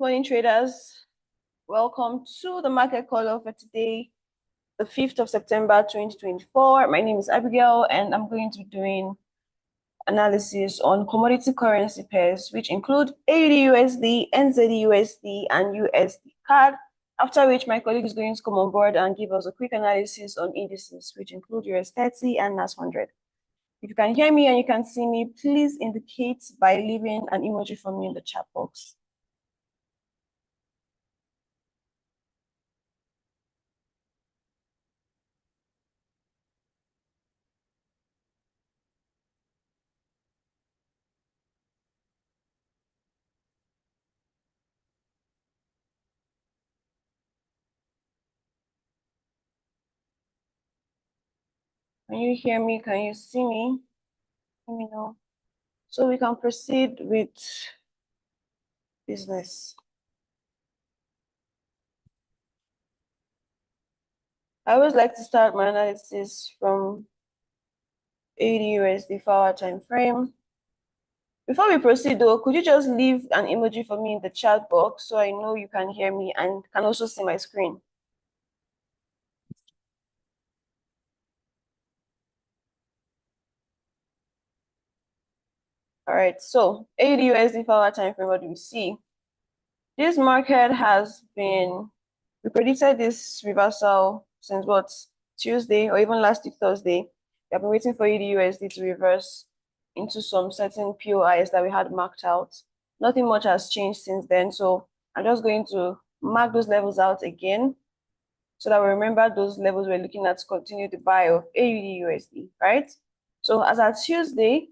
Morning traders, welcome to the market call for today, the 5th of September 2024. My name is Abigail and I'm going to be doing analysis on commodity currency pairs, which include AUD/USD, NZD/USD, and USD CAD, after which my colleague is going to come on board and give us a quick analysis on indices, which include US 30 and NAS 100. If you can hear me and you can see me, please indicate by leaving an emoji for me in the chat box. Can you hear me? Can you see me? Let me know. So we can proceed with business. I always like to start my analysis from AUD/USD 4-hour time frame. Before we proceed though, could you just leave an emoji for me in the chat box so I know you can hear me and can also see my screen? All right, so AUD/USD 4-hour time frame, what do we see? This market has been, we predicted this reversal since what, Tuesday or even last week, Thursday. We have been waiting for AUD/USD to reverse into some certain POIs that we had marked out. Nothing much has changed since then, so I'm just going to mark those levels out again so that we remember those levels we're looking at to continue the buy of AUD/USD, right? So as at Tuesday,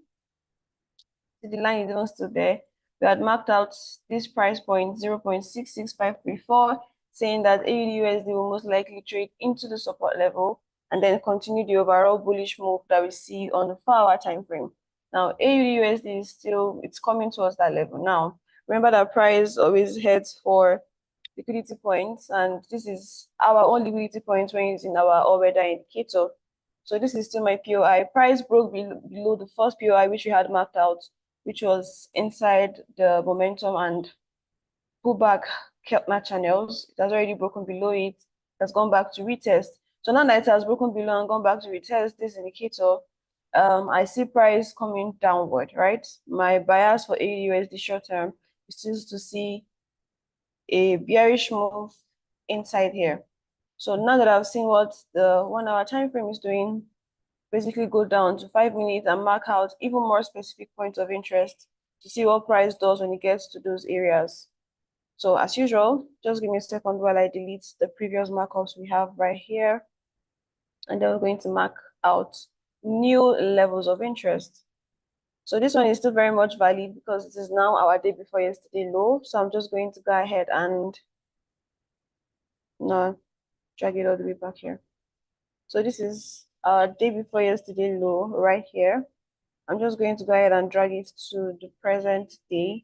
the line is even still there. We had marked out this price point 0.66534, saying that AUD/USD will most likely trade into the support level and then continue the overall bullish move that we see on the 4-hour time frame. Now, AUD/USD is still, it's coming towards that level. Now, remember that price always heads for liquidity points, and this is our own liquidity point when using our all-weather indicator. So this is still my POI. Price broke below the first POI, which we had marked out, which was inside the momentum and pullback Keltner channels. It has already broken below it. It has gone back to retest. So now that it has broken below and gone back to retest this indicator, I see price coming downward, right? My bias for AUD/USD short term is still to see a bearish move inside here. So now that I've seen what the 1-hour time frame is doing, basically go down to 5 minutes and mark out even more specific points of interest to see what price does when it gets to those areas. So as usual, just give me a second while I delete the previous markups we have right here. And then we're going to mark out new levels of interest. So this one is still very much valid because it is now our day before yesterday low. So I'm just going to go ahead and drag it all the way back here. So this is our day before yesterday low right here. I'm just going to go ahead and drag it to the present day,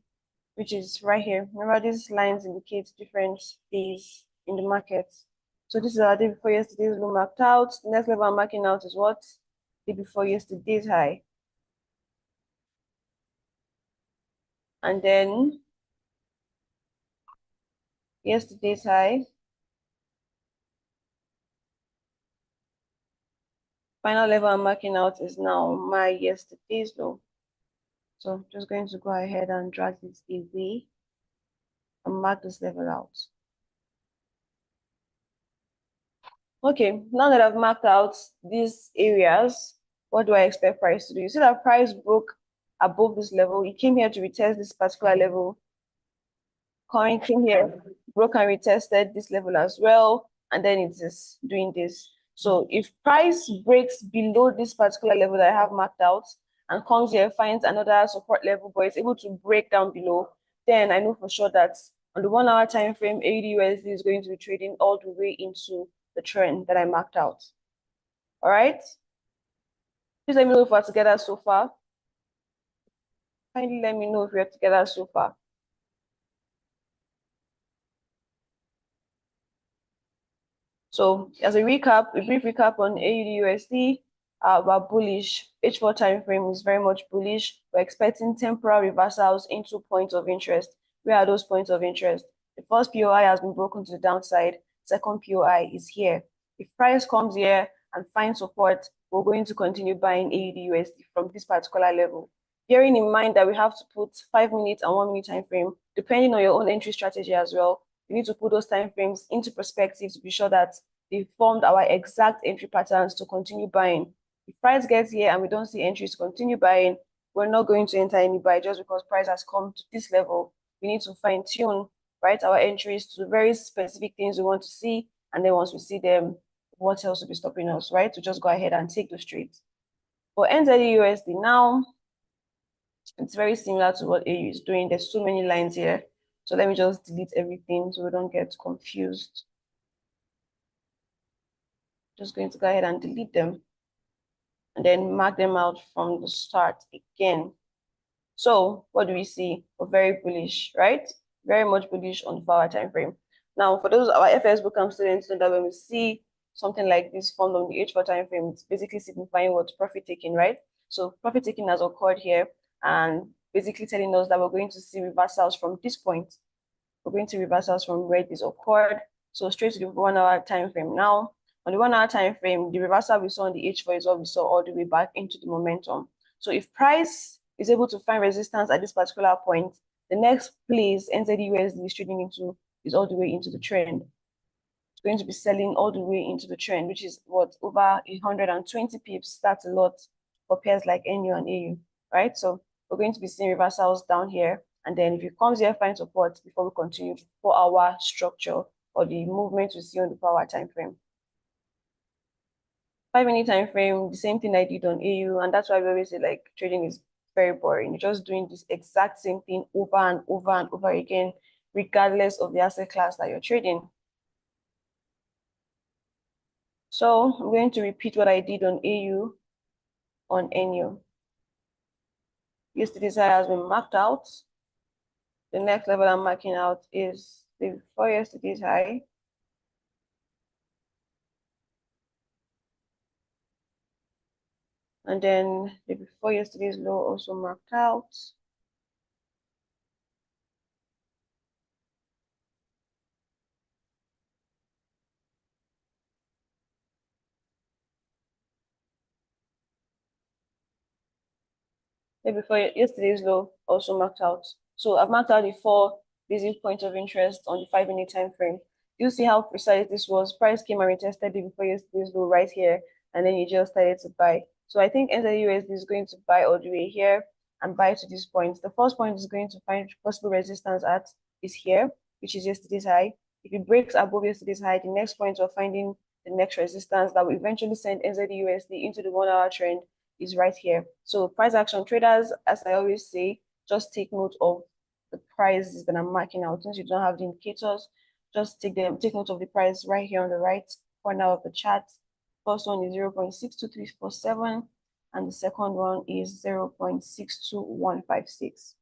which is right here. Remember, these lines indicate different days in the market. So this is our day before yesterday's low marked out. The next level I'm marking out is what? Day before yesterday's high. And then yesterday's high. Final level I'm marking out is now my yesterday's low. So I'm just going to go ahead and drag this away and mark this level out. Okay, now that I've marked out these areas, what do I expect price to do? You see that price broke above this level. It came here to retest this particular level. Coin came here, broke and retested this level as well, and then it is doing this. So if price breaks below this particular level that I have marked out and comes here, finds another support level, but it's able to break down below, then I know for sure that on the 1-hour time frame, AUD/USD is going to be trading all the way into the trend that I marked out. All right. Please let me know if we're together so far. Kindly let me know if we're together so far. So as a brief recap on AUD/USD, we're bullish. H4 time frame is very much bullish. We're expecting temporal reversals into points of interest. Where are those points of interest? The first POI has been broken to the downside. Second POI is here. If price comes here and finds support, we're going to continue buying AUD USD from this particular level. Bearing in mind that we have to put 5 minutes and 1 minute time frame, depending on your own entry strategy as well. You need to put those time frames into perspective to be sure that they formed our exact entry patterns to continue buying. If price gets here and we don't see entries to continue buying, we're not going to enter any buy just because price has come to this level. We need to fine tune, right, our entries to very specific things we want to see, and then once we see them, what else will be stopping us, right? To just go ahead and take those trades. For NZD USD now, it's very similar to what AU is doing. There's so many lines here. So let me just delete everything so we don't get confused. Just going to go ahead and delete them and then mark them out from the start again. So what do we see? We're very bullish, right? Very much bullish on the 4-hour time frame. Now, for those our FS Bootcamp students know that when we see something like this formed on the H4 time frame, it's basically signifying what profit taking, right? So profit taking has occurred here and basically telling us that we're going to see reversals from this point. We're going to reversals from where this occurred. So straight to the 1-hour time frame now. On the 1-hour time frame, the reversal we saw on the H4 is what we saw all the way back into the momentum. So if price is able to find resistance at this particular point, the next place NZD-USD is trading into is all the way into the trend. It's going to be selling all the way into the trend, which is what, over 120 pips. That's a lot for pairs like NU and AU, right? So we're going to be seeing reversals down here. And then if it comes here, find support before we continue the 4-hour structure or the movement we see on the 4-hour time frame. 5-minute time frame, the same thing I did on AU, and that's why we always say like trading is very boring. You're just doing this exact same thing over and over and over again, regardless of the asset class that you're trading. So I'm going to repeat what I did on AU on NU. Yesterday's high has been marked out. The next level I'm marking out is the before yesterday's high. And then the before yesterday's low also marked out. The before yesterday's low also marked out. So I've marked out the 4 basic points of interest on the 5-minute time frame. You see how precise this was. Price came and retested the before yesterday's low right here, and then you just started to buy. So I think NZD-USD is going to buy all the way here and buy to this point. The first point is going to find possible resistance at is here, which is yesterday's high. If it breaks above yesterday's high, the next point we're finding the next resistance that will eventually send NZD-USD into the 1-hour trend is right here. So price action traders, as I always say, just take note of the prices that I'm marking out. Since you don't have the indicators, just take note of the price right here on the right corner of the chart. First one is 0.62347 and the second one is 0.62156.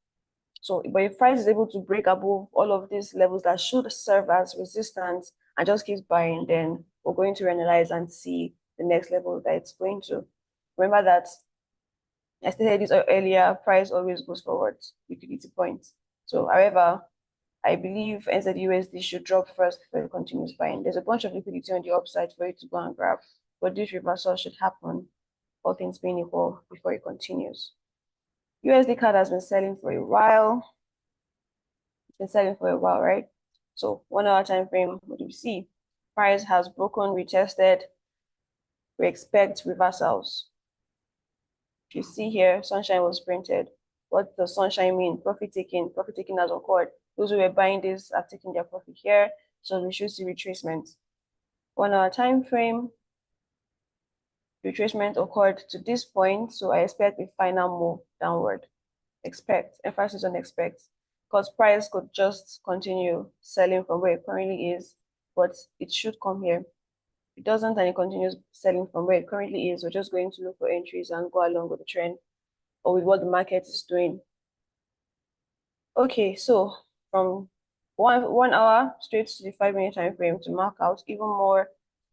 So but if price is able to break above all of these levels that should serve as resistance and just keeps buying, then we're going to analyze and see the next level that it's going to. Remember that I stated this earlier, price always goes forwards, liquidity points. So however, I believe NZD-USD should drop first before it continues buying. There's a bunch of liquidity on the upside for it to go and grab, but this reversal should happen, all things being equal, before it continues. USD CAD has been selling for a while. It's been selling for a while, right? So 1-hour time frame, what do we see? Price has broken, retested. We expect reversals. You see here, sunshine was printed. What does sunshine mean? Profit taking. Profit taking has occurred. Those who were buying this are taking their profit here. So we should see retracement. 1-hour time frame. Retracement occurred to this point. So I expect a final move downward. Expect. Emphasis on expect. Because price could just continue selling from where it currently is, but it should come here. If it doesn't and it continues selling from where it currently is, we're just going to look for entries and go along with the trend or with what the market is doing. Okay, so from one hour straight to the 5-minute time frame to mark out even more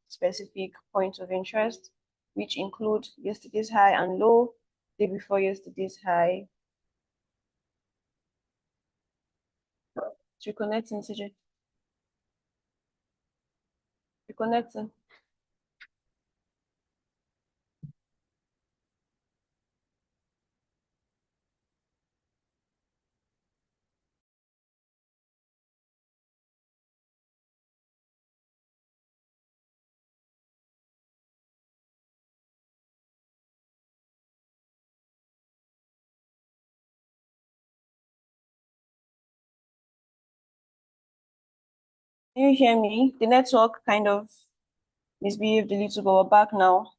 specific points of interest, which include yesterday's high and low, day before yesterday's high. It's reconnecting, CJ. connecting. Can you hear me? The network kind of misbehaved a little, but we're back now.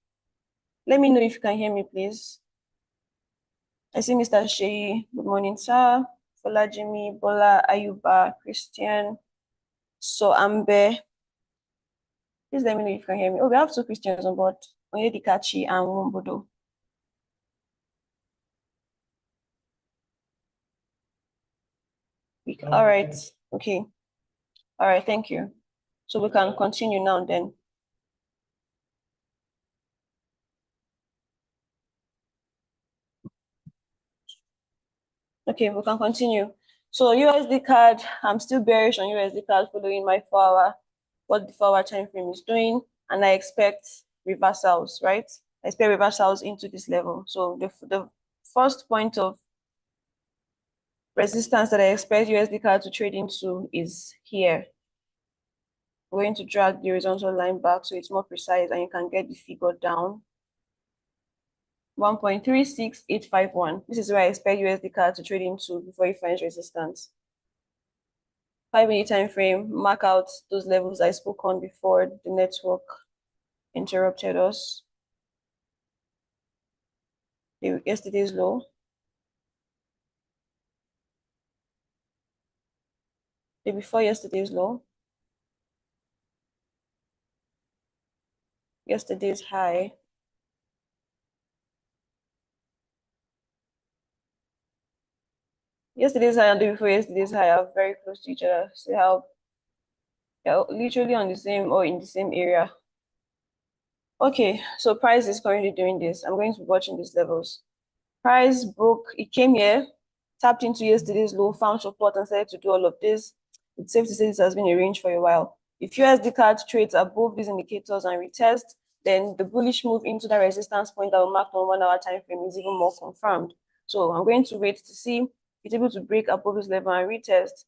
Let me know if you can hear me, please. I see Mr. Sheyi. Good morning, sir. Ejimi, Bola, Ayuba, Christian, So Ambe. Please let me know if you can hear me. Oh, we have two Christians on board. Onyedikachi and Wumbodo. All right. Okay. All right. Thank you. So we can continue now then. Okay, we can continue. So USD card, I'm still bearish on USD card following my 4-hour, what the 4-hour time frame is doing, and I expect reversals, right? I expect reversals into this level. So the first point of resistance that I expect USD card to trade into is here. We're going to drag the horizontal line back so it's more precise and you can get the figure down. 1.36851. This is where I expect USD card to trade into before it finds resistance. 5-minute time frame, mark out those levels I spoke on before the network interrupted us. Yesterday's low. The before yesterday's low. Yesterday's high. Yesterday's high and the before yesterday's high are very close to each other. See how they're literally on the same or in the same area. Okay, so price is currently doing this. I'm going to be watching these levels. Price broke, it came here, tapped into yesterday's low, found support and started to do all of this. It's safe to say this has been a range for a while. If USD card trades above these indicators and retest, then the bullish move into the resistance point that will mark on 1-hour time frame is even more confirmed. So I'm going to wait to see if it's able to break above this level and retest.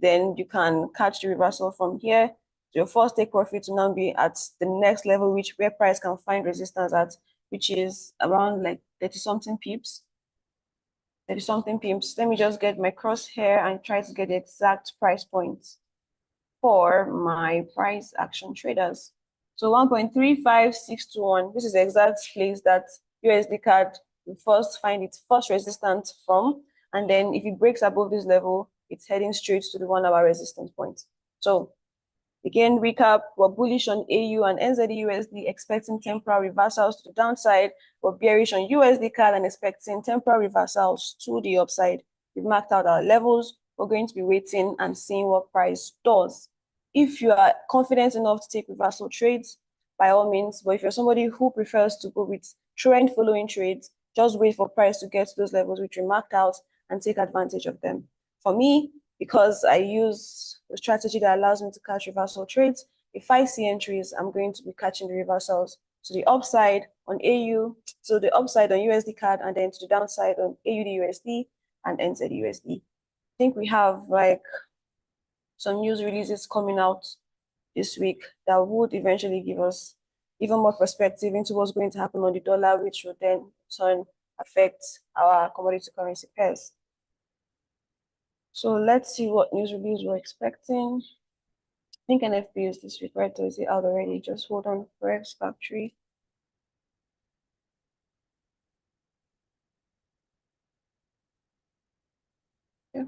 Then you can catch the reversal from here. So your first take profit will now be at the next level, where price can find resistance at, which is around like 30-something pips. 30-something pips. Let me just get my crosshair and try to get the exact price points for my price action traders. So 1.35621. This is the exact place that USD card will first find its first resistance from. And then if it breaks above this level, it's heading straight to the 1-hour resistance point. So again, recap, we're bullish on AU and NZUSD, expecting temporal reversals to the downside. We're bearish on USD card and expecting temporal reversals to the upside. We've marked out our levels. We're going to be waiting and seeing what price does. If you are confident enough to take reversal trades, by all means, but if you're somebody who prefers to go with trend following trades, just wait for price to get to those levels which we marked out and take advantage of them. For me, because I use the strategy that allows me to catch reversal trades, if I see entries, I'm going to be catching the reversals to the upside on AU, so the upside on USD card, and then to the downside on AUD/USD and NZUSD. I think we have like some news releases coming out this week that would eventually give us even more perspective into what's going to happen on the dollar, which will then turn affect our commodity currency pairs. So let's see what news release we're expecting. I think NFP is this week, right? Or is it out already? Just hold on. Forex Factory. Yeah.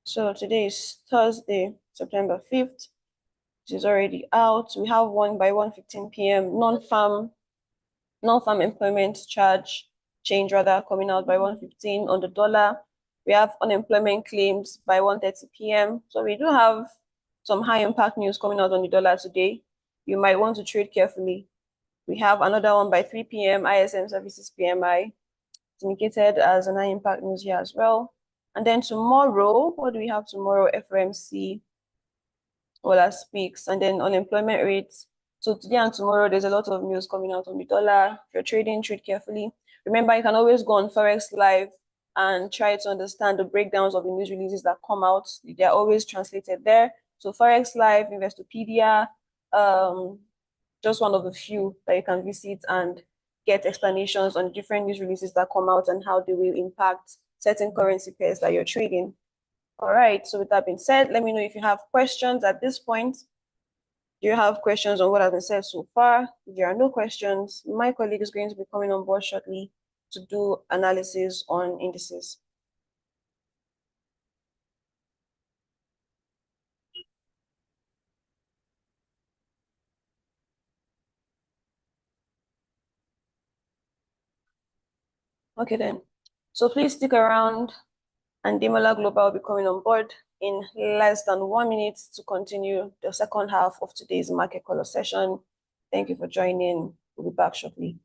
So today is Thursday, September 5th. It is already out. We have one by 1:15 p.m. non-farm employment change coming out by 1:15 on the dollar. We have unemployment claims by 1:30 p.m. So we do have some high impact news coming out on the dollar today. You might want to trade carefully. We have another one by 3 p.m. ISM services PMI. It's indicated as an high impact news here as well. And then tomorrow, what do we have tomorrow? FOMC, Ola speaks, and then unemployment rates. So today and tomorrow, there's a lot of news coming out on the dollar. If you're trading, trade carefully. Remember, you can always go on Forex Live and try to understand the breakdowns of the news releases that come out. They're always translated there. So Forex Live, Investopedia, just one of the few that you can visit and get explanations on different news releases that come out and how they will impact certain currency pairs that you're trading. All right, so with that being said, let me know if you have questions at this point. Do you have questions on what has been said so far? If there are no questions, my colleague is going to be coming on board shortly to do analysis on indices. Okay then. So please stick around, and Demola Global will be coming on board in less than 1 minute to continue the second half of today's market color session. Thank you for joining. We'll be back shortly.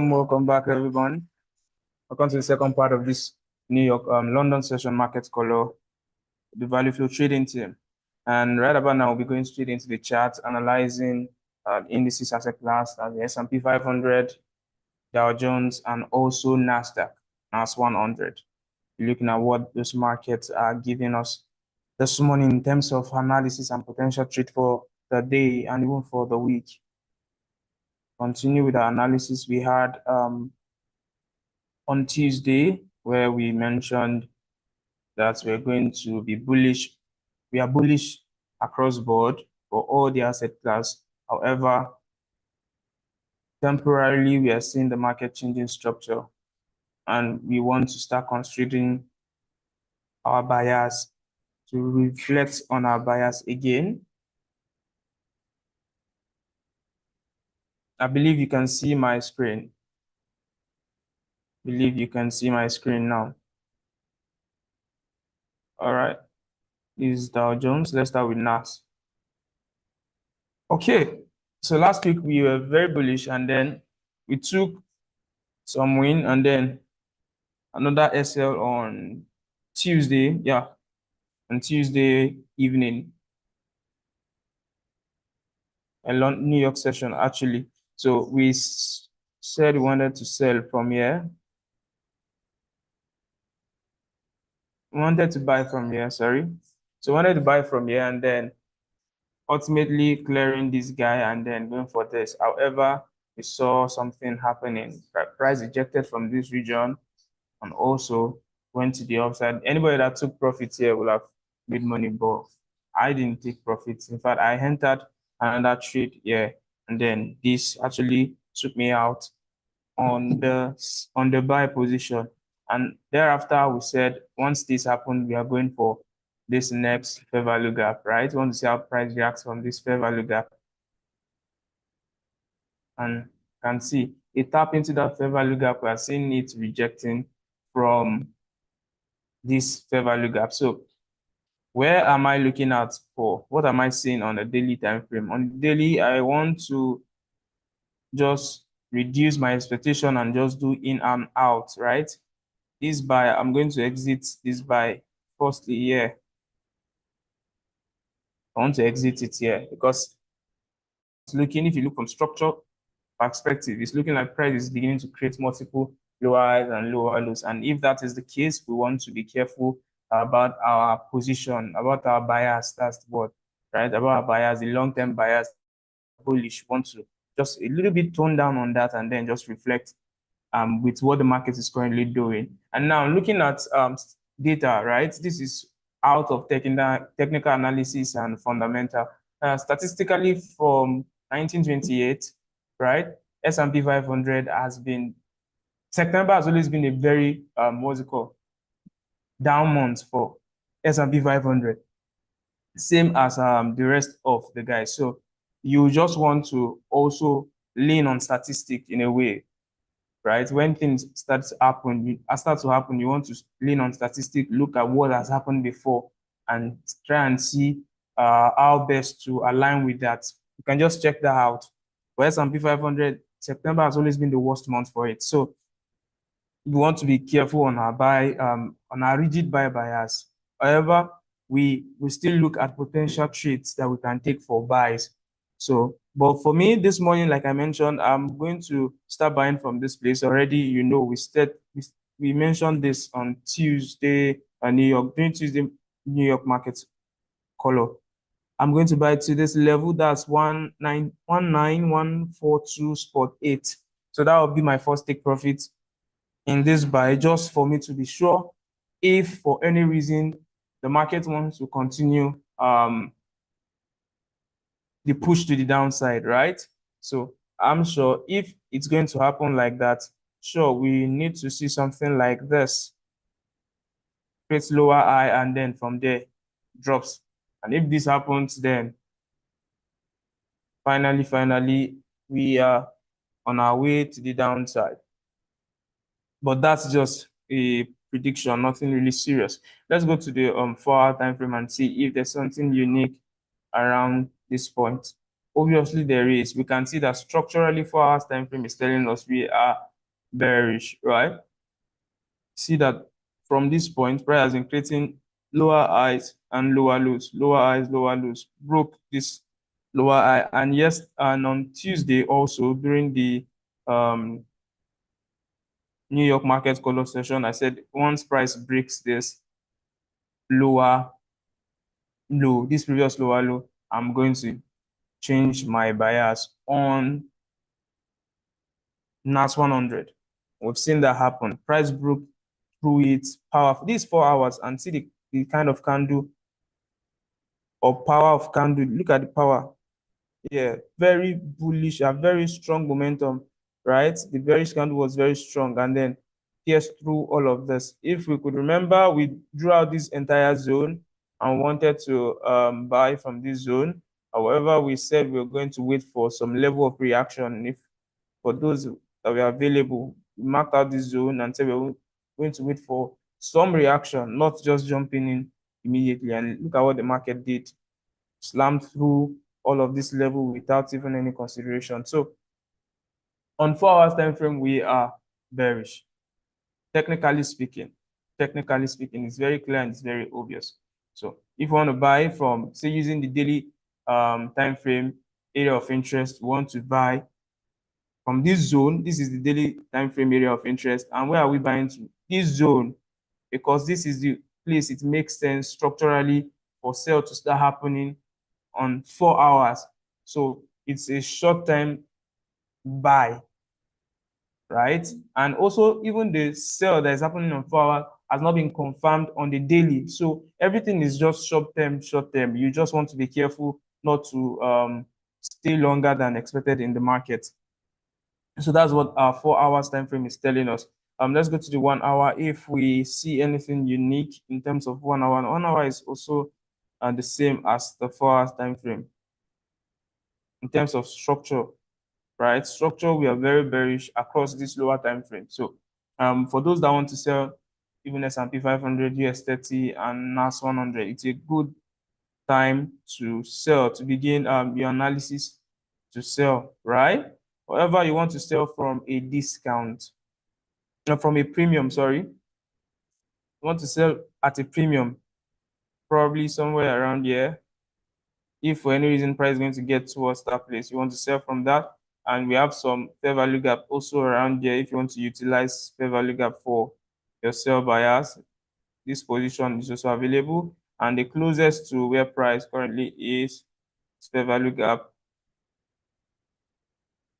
Welcome back, everyone. Welcome to the second part of this New York, London session market color, the value flow trading team. And right about now, we'll be going straight into the chart, analyzing indices as a class, as the S&P 500, Dow Jones, and also NASDAQ, NAS 100. Looking at what those markets are giving us this morning in terms of analysis and potential trade for the day and even for the week. Continue with our analysis. We had on Tuesday, where we mentioned that we're going to be bullish. We are bullish across board for all the asset class. However, temporarily, we are seeing the market changing structure, and we want to start considering our bias to reflect on our bias again. I believe you can see my screen. Believe you can see my screen now. All right. This is Dow Jones. Let's start with NAS. Okay. So last week we were very bullish, and then we took some win, and then another SL on Tuesday. Yeah. On Tuesday evening. A New York session, actually. So we said we wanted to sell from here. Wanted to buy from here, sorry. So wanted to buy from here, and then ultimately clearing this guy and then going for this. However, we saw something happening. Price ejected from this region and also went to the upside. Anybody that took profits here will have made money, but I didn't take profits. In fact, I entered another trade here, and then this actually took me out on the buy position. And thereafter, we said, once this happened, we are going for this next fair value gap, right? We want to see how price reacts from this fair value gap. And can see it tap into that fair value gap. We are seeing it rejecting from this fair value gap. So where am I looking at for? What am I seeing on the daily time frame? On the daily, I want to just reduce my expectation and just do in and out, right? This buy, I'm going to exit this buy firstly here. I want to exit it here because it's looking, if you look from structure perspective, it's looking like price is beginning to create multiple lower highs and lower lows. And if that is the case, we want to be careful about our position, about our bias. That's the word. right? About our buyers, the long-term buyers, bullish, want to just a little bit tone down on that and then just reflect with what the market is currently doing. And now looking at data, right? This is out of technical analysis and fundamental. Statistically, from 1928, right? S&P 500 has been, September has always been a very, what's it called? Down month for S&P 500. Same as the rest of the guys. So you just want to also lean on statistic in a way, right? When things start to happen, you want to lean on statistic, look at what has happened before, and try and see how best to align with that. You can just check that out. For S&P 500, September has always been the worst month for it. So we want to be careful on our on our rigid buy bias. However, we still look at potential trades that we can take for buys. So, but for me this morning, like I mentioned, I'm going to start buying from this place already. You know, we mentioned this on Tuesday, New York, during Tuesday New York market color. I'm going to buy to this level. That's 19142 spot 8. So that will be my first take profit in this buy, just for me to be sure if for any reason the market wants to continue the push to the downside, right? So I'm sure if it's going to happen like that, sure, we need to see something like this. Creates lower high and then from there drops. And if this happens, then finally, we are on our way to the downside. But that's just a prediction, nothing really serious. Let's go to the 4-hour time frame and see if there's something unique around this point. Obviously, there is. We can see that structurally 4 hours time frame is telling us we are bearish, right? See that from this point, price has been creating lower highs and lower lows, lower highs, lower lows, broke this lower high. And yes, and on Tuesday also during the New York market color session, I said once price breaks this lower low, this previous lower low, I'm going to change my bias on NAS 100. We've seen that happen. Price broke through its power for these 4 hours and see the kind of candle or power of candle. Look at the power. Yeah, very bullish, a very strong momentum, right? The bearish candle was very strong and then pierced through all of this. If we could remember, we drew out this entire zone and wanted to buy from this zone. However, we said we were going to wait for some level of reaction. If for those that were available, we marked out this zone and said we were going to wait for some reaction, not just jumping in immediately. And look at what the market did. Slammed through all of this level without even any consideration. So on 4 hours time frame, we are bearish. Technically speaking, it's very clear and it's very obvious. So if you want to buy from, say, using the daily time frame area of interest, we want to buy from this zone. This is the daily time frame area of interest. And where are we buying to? This zone, because this is the place it makes sense structurally for sale to start happening on 4 hours. So it's a short time buy, right? And also even the sale that is happening on 4 hours has not been confirmed on the daily. So everything is just short term. You just want to be careful not to stay longer than expected in the market. So that's what our 4 hours time frame is telling us. Let's go to the 1 hour. If we see anything unique in terms of 1 hour, 1 hour is also the same as the 4 hours time frame. In terms of structure, right? Structure, we are very bearish across this lower time frame. So for those that want to sell even S&P 500, US 30, and NAS 100, it's a good time to sell, to begin your analysis to sell, right? However, you want to sell from a discount, from a premium, sorry. You want to sell at a premium, probably somewhere around here. If for any reason price is going to get towards that place, you want to sell from that. And we have some fair value gap also around here. If you want to utilize fair value gap for your sell bias, this position is also available. and the closest to where price currently is fair value gap.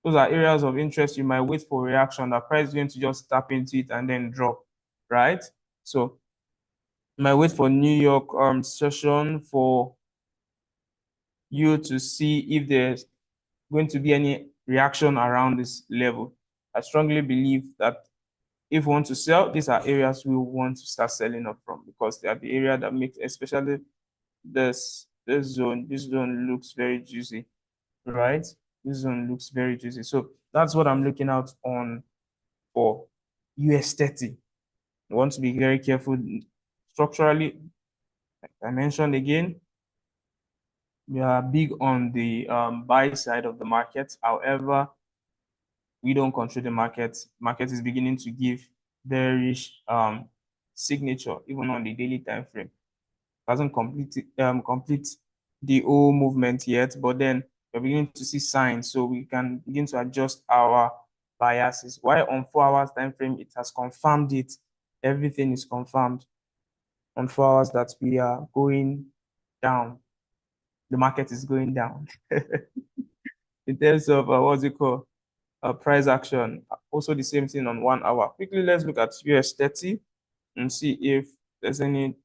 Those are areas of interest. You might wait for reaction. The price is going to just tap into it and then drop, right? So you might wait for New York session for you to see if there's going to be any reaction around this level. I strongly believe that if we want to sell, these are areas we want to start selling up from, because they are the area that makes, especially this zone. This zone looks very juicy, right? This zone looks very juicy. So that's what I'm looking out on for US 30. You want to be very careful structurally. Like I mentioned again, we are big on the buy side of the market. However, we don't control the market. Market is beginning to give bearish signature even on the daily time frame. Hasn't complete the whole movement yet, but then we're beginning to see signs, so we can begin to adjust our biases. While on 4 hours time frame, it has confirmed it. Everything is confirmed on 4 hours that we are going down. The market is going down. In terms of what's it called? Price action. Also the same thing on 1 hour. Quickly, let's look at US 30 and see if there's anything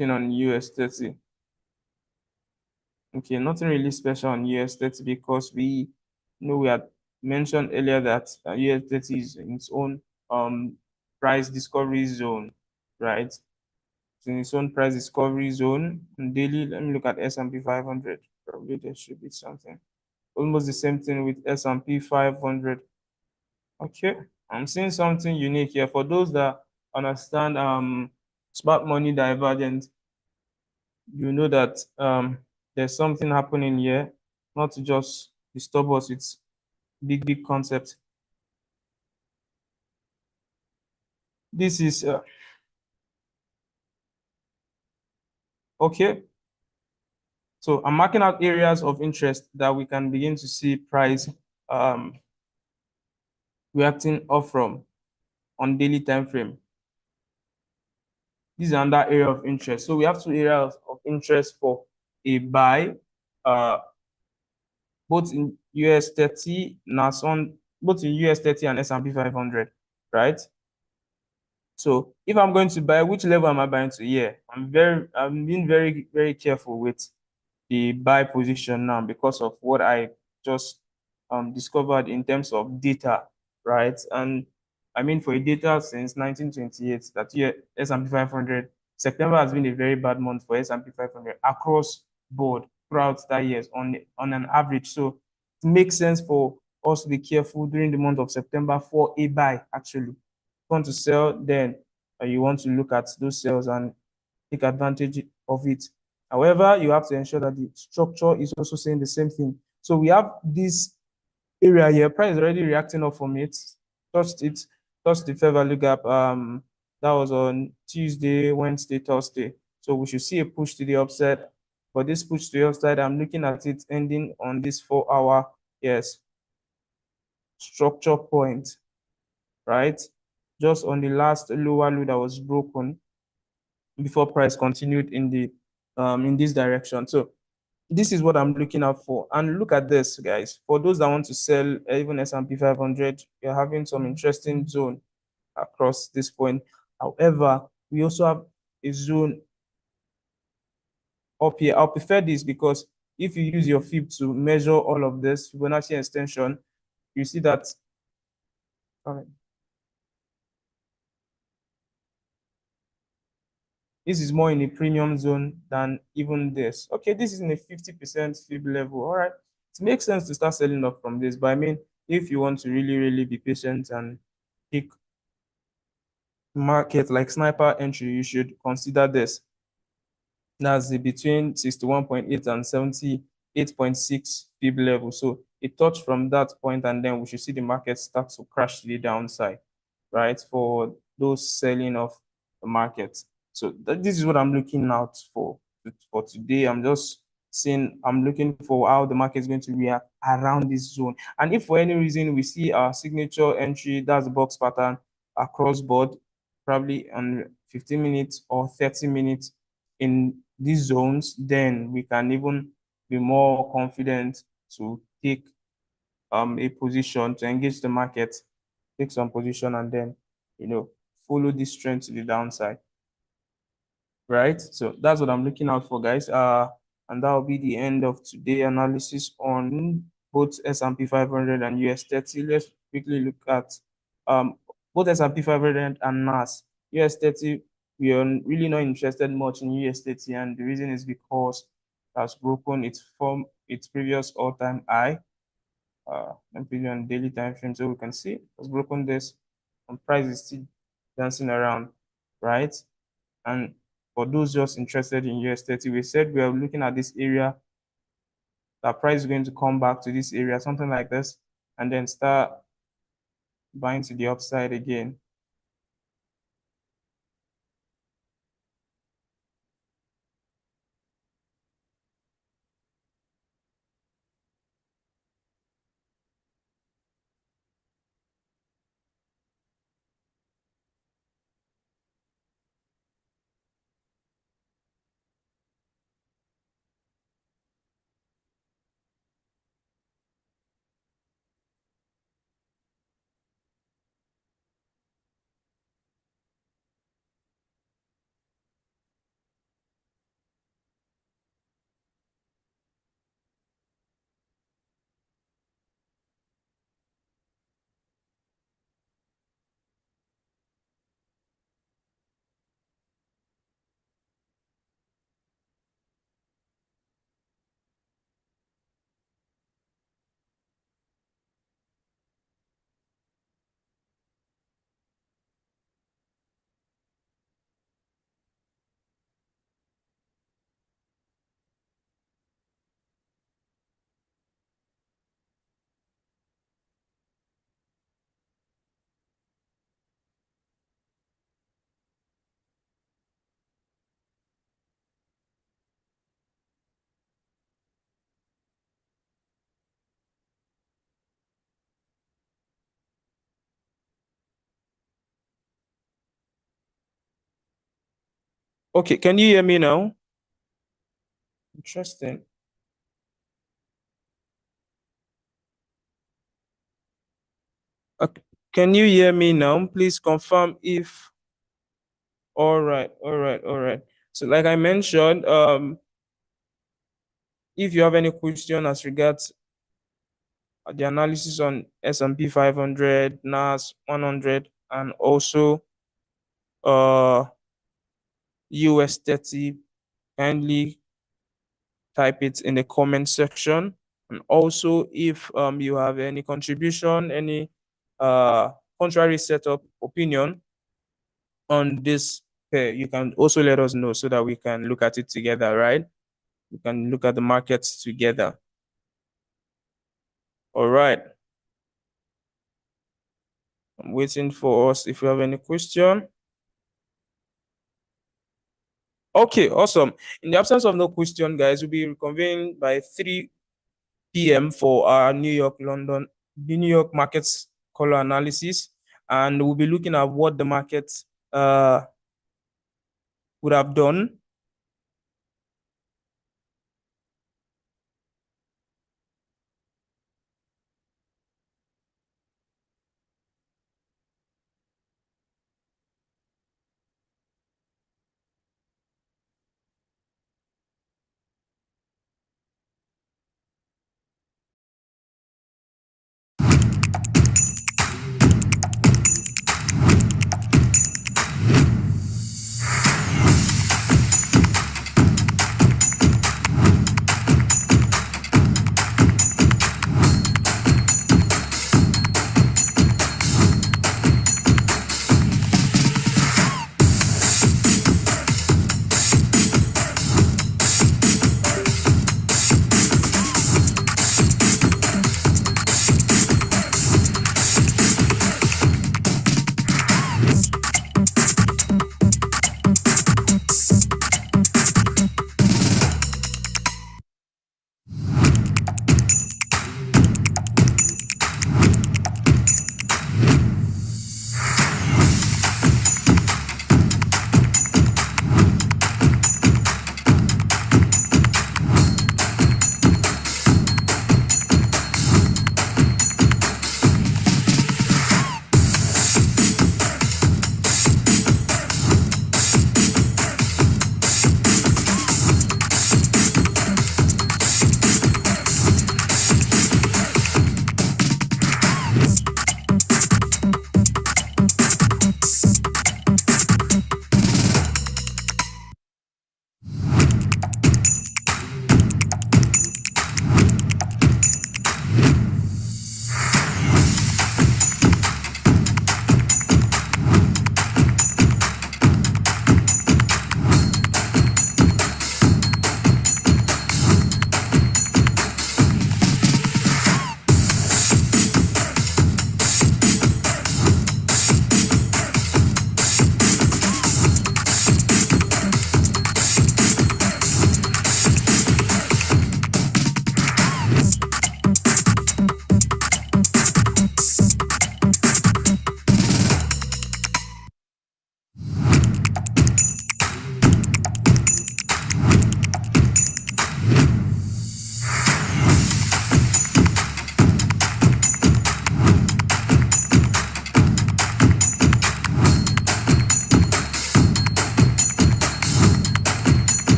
on US 30. Okay, nothing really special on US 30, because we know we had mentioned earlier that US 30 is in its own price discovery zone, right? It's in its own price discovery zone. And daily, let me look at S&P 500. Probably there should be something. Almost the same thing with S&P 500. Okay, I'm seeing something unique here. For those that understand smart money divergence, you know that there's something happening here, not to just disturb us with big concept. This is okay. So I'm marking out areas of interest that we can begin to see price reacting off from on daily time frame. This is another area of interest. So we have 2 areas of interest for a buy, both in US 30 both in US 30 and S&P 500, right? So if I'm going to buy, which level am I buying to here? I'm being very careful with the buy position now, because of what I just discovered in terms of data, right? And I mean, for a data since 1928, that year S&P 500, September has been a very bad month for S&P 500 across board throughout that year on an average. So it makes sense for us to be careful during the month of September for a buy. Actually, if you want to sell, then you want to look at those sales and take advantage of it. However, you have to ensure that the structure is also saying the same thing. So we have this area here. Price is already reacting off from it. Touched the fair value gap. That was on Tuesday, Wednesday, Thursday. So we should see a push to the upside. But this push to the upside, I'm looking at it ending on this 4 hour, yes, structure point, right? Just on the last lower low that was broken before price continued in the in this direction. So this is what I'm looking out for. And look at this, guys. For those that want to sell even S&P 500, you're having some interesting zone across this point. However, we also have a zone up here. I'll prefer this, because if you use your fib to measure all of this Fibonacci extension, you see that this is more in a premium zone than even this. Okay, this is in a 50% fib level. All right, it makes sense to start selling off from this. But I mean, if you want to really be patient and pick market like sniper entry, you should consider this. That's the between 61.8 and 78.6 fib level. So it touched from that point, and then we should see the market start to crash to the downside, right? For those selling off the market. So this is what I'm looking out for today. I'm just saying I'm looking for how the market is going to react around this zone. And if for any reason we see our signature entry, that's the box pattern across board, probably on 15 minutes or 30 minutes in these zones, then we can even be more confident to take a position to engage the market, take some position, and then follow this trend to the downside. Right? So that's what I'm looking out for, guys. And that will be the end of today's analysis on both S&P 500 and US 30. Let's quickly look at both S&P 500 and NAS. US 30, we are really not interested much in US 30, and the reason is because it has broken its previous all-time high. And put it on daily time frame so we can see it has broken this, and price is still dancing around, right? And for those just interested in US 30, we said we are looking at this area. That price is going to come back to this area, something like this, and then start buying to the upside again. Okay, can you hear me now? Interesting. Okay. Can you hear me now? Please confirm if. All right, all right, all right. So like I mentioned, if you have any question as regards the analysis on S&P 500, NAS 100, and also US 30, kindly type it in the comment section. And also, if you have any contribution, any contrary setup opinion on this pair, you can also let us know so that we can look at it together, right? We can look at the markets together. All right. I'm waiting for us if you have any question. Okay, awesome. In the absence of no question, guys, we'll be reconvening by 3 p.m. for our the New York markets color analysis, and we'll be looking at what the markets would have done